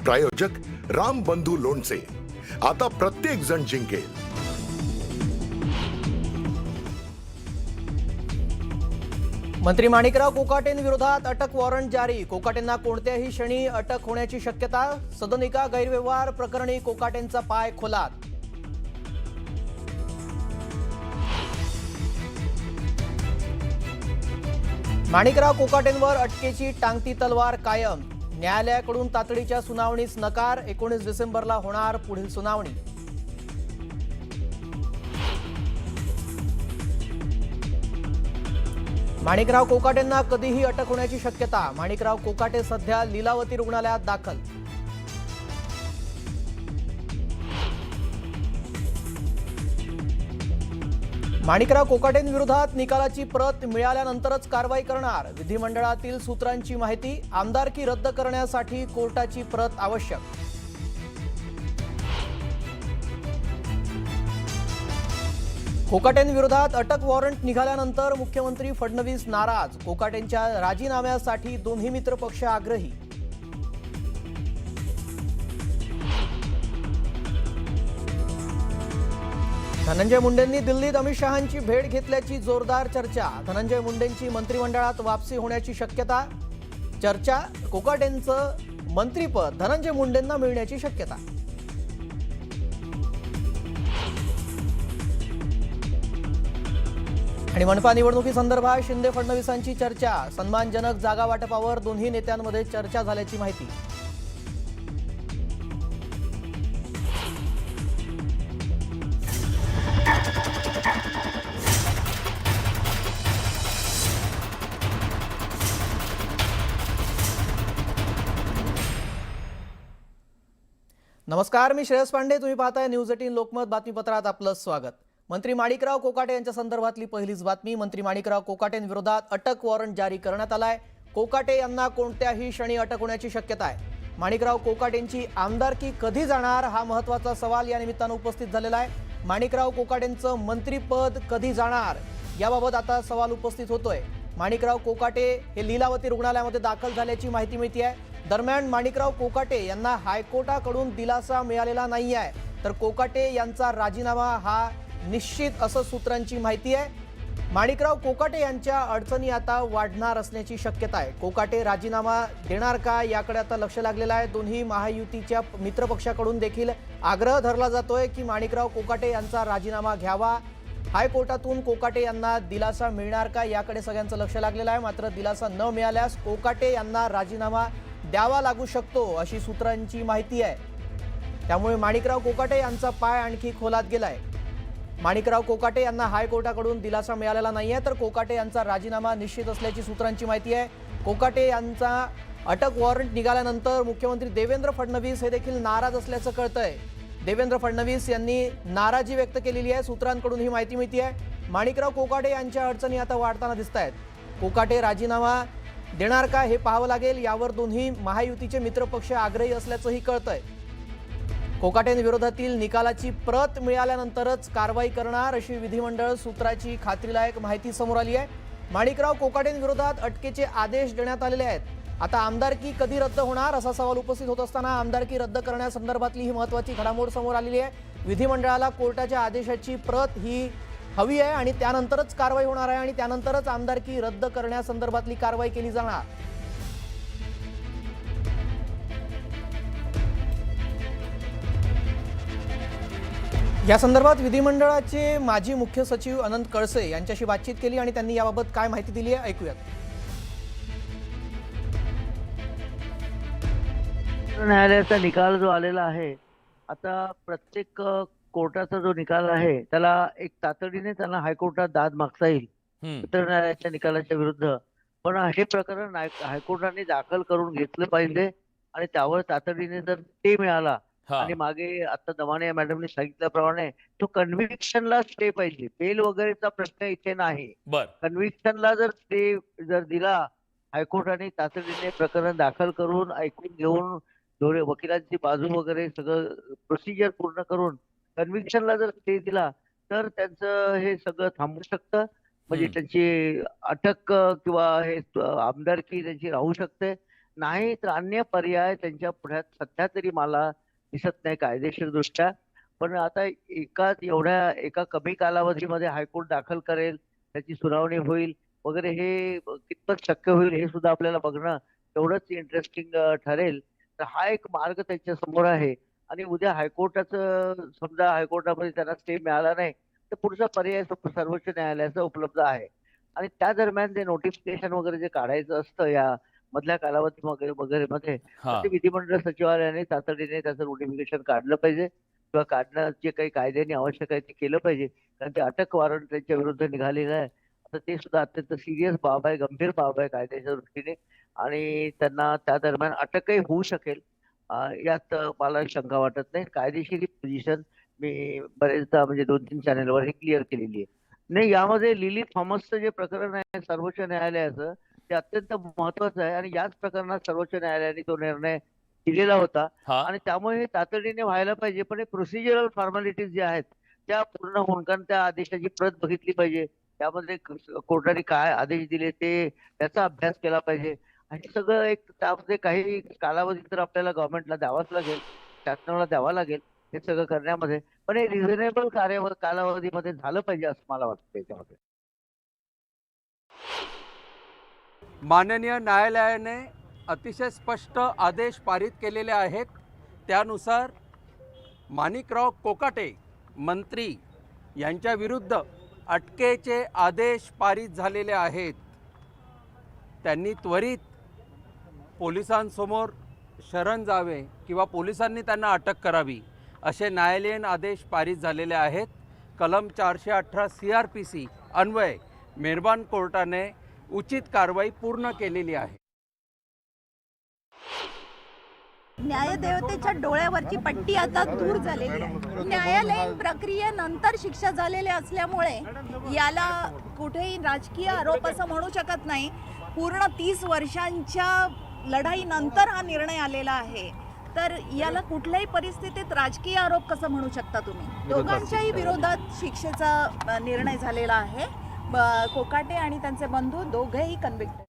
प्रायोजक राम बंधू लोणचे, आता प्रत्येक जण जिंकेल। मंत्री माणिकराव कोकाटेंविरोधात अटक वॉरंट जारी। कोकाटेंना कोणत्याही क्षणी अटक होण्याची शक्यता। सदनिका गैरव्यवहार प्रकरणी कोकाटेंचा पाय खोलात। माणिकराव कोकाटेंवर अटकेची टांगती तलवार कायम। न्यायालयाकडून तातडीच्या सुनावणीस नकार। 19 डिसेंबरला होणार पुढील सुनावणी। माणिकराव कोकाटेंना कधीही अटक होण्याची शक्यता। माणिकराव कोकाटे सध्या लीलावती रुग्णालयात दाखल। माणिकराव कोकाटेंविरोधात निकालाची प्रत मिळाल्यानंतरच कारवाई करणार। विधिमंडळातील सूत्रांची माहिती। आमदारकी रद्द करण्यासाठी कोर्टाची प्रत आवश्यक। कोकाटेंविरोधात अटक वॉरंट निघाल्यानंतर मुख्यमंत्री फडणवीस नाराज। कोकाटेंच्या राजीनाम्यासाठी दोन्ही मित्रपक्ष आग्रही। धनंजय मुंडेंनी दिल्लीत अमित शहांची भेट घेतल्याची जोरदार चर्चा। धनंजय मुंडेंची मंत्रिमंडळात वापसी होण्याची शक्यता। चर्चा, कोकाटेंचं मंत्रिपद धनंजय मुंडेंना मिळण्याची शक्यता। आणि मनपा निवडणुकीसंदर्भात शिंदे फडणवीसांची चर्चा। सन्मानजनक जागा वाटपावर दोन्ही नेत्यांमध्ये चर्चा झाल्याची माहिती। नमस्कार, मी श्रेयस पांडे। तुम्ही पाहताय न्यूज 18 लोकमत बातमीपत्रात आपलं स्वागत। मंत्री माणिकराव कोकाटे यांच्या संदर्भातली पहिलीच बातमी। मंत्री माणिकराव कोकाटेंविरोधात अटक वॉरंट जारी करण्यात आलाय। कोकाटे यांना कोणत्याही क्षणी अटक होण्याची शक्यता आहे। माणिकराव कोकाटेंची आमदारकी कधी जाणार हा महत्त्वाचा सवाल या निमित्तानं उपस्थित झालेला आहे। माणिकराव कोकाटेंचं मंत्रिपद कधी जाणार याबाबत आता सवाल उपस्थित होतोय। माणिकराव कोकाटे हे लीलावती रुग्णालयामध्ये दाखल झाल्याची माहिती मिळते आहे। दरम्यान माणिकराव कोकाटे यांना हायकोर्टाकडून दिलासा मिळालेला नाही आहे, तर कोकाटे यांचा राजीनामा हा निश्चित असं सूत्रांची माहिती आहे। माणिकराव कोकाटे यांच्या अडचणी आता वाढणार असण्याची शक्यता आहे। कोकाटे राजीनामा देणार का याकडे आता लक्ष लागलेलं आहे। दोन्ही महायुतीच्या मित्रपक्षाकडून देखील आग्रह धरला जातोय की माणिकराव कोकाटे यांचा राजीनामा घ्यावा। हायकोर्टातून कोकाटे यांना दिलासा मिळणार का याकडे सगळ्यांचं लक्ष लागलेलं आहे। मात्र दिलासा न मिळाल्यास कोकाटे यांना राजीनामा द्यावा लागू शकतो अशी सूत्रांची माहिती आहे। त्यामुळे माणिकराव कोकाटे यांचा पाय आणखी खोलात गेलाय। माणिकराव कोकाटे यांना हायकोर्टाकडून दिलासा मिळालेला नाहीये, तर कोकाटे यांचा राजीनामा निश्चित असल्याची सूत्रांची माहिती आहे। कोकाटे यांचा अटक वॉरंट निघाल्यानंतर मुख्यमंत्री देवेंद्र फडणवीस हे देखील नाराज असल्याचं कळतंय। देवेंद्र फडणवीस यांनी नाराजी व्यक्त केलेली आहे। सूत्रांकडून ही माहिती मिळते आहे। माणिकराव कोकाटे यांच्या अडचणी आता वाढताना दिसत आहेत। कोकाटे राजीनामा देणार का हे पाहावं लागेल। यावर दोन्ही महायुतीचे मित्रपक्ष आग्रही असल्याचंही कळतंय। कोकाटेंविरोधातील निकालाची प्रत मिळाल्यानंतरच कारवाई करणार अशी विधिमंडळ सूत्राची खात्रीलायक माहिती समोर आली आहे। माणिकराव कोकाटेंविरोधात अटकेचे आदेश देण्यात आलेले आहेत। आता आमदारकी कधी रद्द होणार असा सवाल उपस्थित होत असताना आमदारकी रद्द करण्यासंदर्भातली ही महत्त्वाची घडामोड समोर आलेली आहे। विधिमंडळाला कोर्टाच्या आदेशाची प्रत ही हवी आहे आणि त्यानंतरच कारवाई होणार आहे आणि त्यानंतरच आमदारकी रद्द करण्यासंदर्भातली कारवाई केली जाणार। या संदर्भात विधिमंडळाचे माजी मुख्य सचिव अनंत कळसे यांच्याशी बातचीत केली आणि त्यांनी याबाबत काय माहिती दिली आहे ऐकूयात। न्यायालयाचा निकाल जो आलेला आहे, आता प्रत्येक कोर्टाचा जो निकाल आहे त्याला एक तातडीने त्यांना हायकोर्टात दाद मागता येईल उच्च न्यायालयाच्या निकालाच्या विरुद्ध। पण हे प्रकरण हायकोर्टाने दाखल करून घेतलं पाहिजे आणि त्यावर तातडीने जर स्टे मिळाला आणि मागे आता दमाने मॅडमने सांगितल्याप्रमाणे तो कन्व्हिक्शनला स्टे पाहिजे। बेल वगैरेचा प्रश्न इथे नाही, कन्व्हिक्शनला जर स्टे जर दिला हायकोर्टाने तातडीने प्रकरण दाखल करून ऐकून घेऊन दोन्ही वकिलांची बाजू वगैरे सगळं प्रोसिजर पूर्ण करून कन्व्हिक्शनला जर स्टे दिला तर त्यांचं हे सगळं थांबू शकतं। म्हणजे त्यांची अटक किंवा हे आमदारकी त्यांची राहू शकते। नाही तर अन्य पर्याय त्यांच्या पुढ्यात सध्या तरी मला दिसत नाही कायदेशीर दृष्ट्या. पण आता एका कमी कालावधीमध्ये हायकोर्ट दाखल करेल, त्याची सुनावणी होईल वगैरे, हे कितपत शक्य होईल हे सुद्धा आपल्याला बघणं तेवढंच इंटरेस्टिंग ठरेल. तर हा एक मार्ग त्यांच्या समोर आहे. आणि उद्या समजा हायकोर्टामध्ये त्यांना स्टे मिळाला नाही, तर पुढचा पर्याय सर्वोच्च न्यायालयाचा उपलब्ध आहे. आणि त्या दरम्यान ते नोटिफिकेशन वगैरे जे काढायचं असतं या मधल्या कालावधी वगैरे मध्ये, तर ते विधिमंडळ सचिवालयाने तातडीने त्याचं नोटिफिकेशन काढलं पाहिजे किंवा काढणं जे काही कायद्याने आवश्यक आहे ते केलं पाहिजे. कारण ते अटक वॉरंट त्यांच्या विरुद्ध निघालेलं आहे. आता ते सुद्धा अत्यंत सिरियस बाब आहे, गंभीर बाब आहे कायद्याच्या दृष्टीने. आणि त्यांना त्या दरम्यान अटकही होऊ शकेल, यात मला शंका वाटत नाही. कायदेशीर पोझिशन मी बरेचदा म्हणजे 2-3 चॅनेलवर हे क्लिअर केलेली आहे. नाही, यामध्ये लिली थॉमसचं जे प्रकरण आहे सर्वोच्च न्यायालयाचं, ते अत्यंत महत्वाचं आहे. आणि याच प्रकरणात सर्वोच्च न्यायालयाने तो निर्णय दिलेला होता. आणि त्यामुळे हे तातडीने व्हायला पाहिजे. पण हे प्रोसिजरल फॉर्मॅलिटीज ज्या आहेत त्या पूर्ण होऊन, कारण त्या आदेशाची प्रत बघितली पाहिजे, त्यामध्ये कोर्टाने काय आदेश दिले ते त्याचा अभ्यास केला पाहिजे. आणि सगळं एक त्यामध्ये काही कालावधी तर आपल्याला गव्हर्नमेंटला द्यावाच लागेल, शासनाला द्यावा लागेल हे सगळं करण्यामध्ये. पण हे रिझनेबल कालावधीमध्ये झालं पाहिजे असं मला वाटतं त्याच्यामध्ये. माननीय न्यायालयाने अतिशय स्पष्ट आदेश पारित केलेले आहेत. त्यानुसार माणिकराव कोकाटे मंत्री यांच्या विरुद्ध अटकेचे आदेश पारित झालेले आहेत. त्यांनी त्वरित पोलिसांसमोर शरण जावे किंवा पोलिसांनी त्यांना अटक करावी असे न्यायालयीन आदेश पारित झालेले आहेत. कलम 418 CRPC अन्वये मेहरबान कोर्टाने उचित कारवाई पूर्ण केलेली आहे. न्यायदेवतेच्या डोळ्यावरची पट्टी आता दूर झालेली आहे. न्यायालयीन प्रक्रियेनंतर शिक्षा झालेली असल्यामुळे याला कुठेही राजकीय आरोप असं म्हणू शकत नाही. पूर्ण 30 वर्षांच्या लढाईनंतर हा निर्णय आलेला आहे, तर याला कुठल्याही परिस्थितीत राजकीय आरोप कसं म्हणू शकता तुम्ही? दोघांच्याही विरोधात शिक्षेचा निर्णय झालेला आहे. कोकाटे आणि त्यांचे बंधू दोघेही कन्व्हिक्टेड.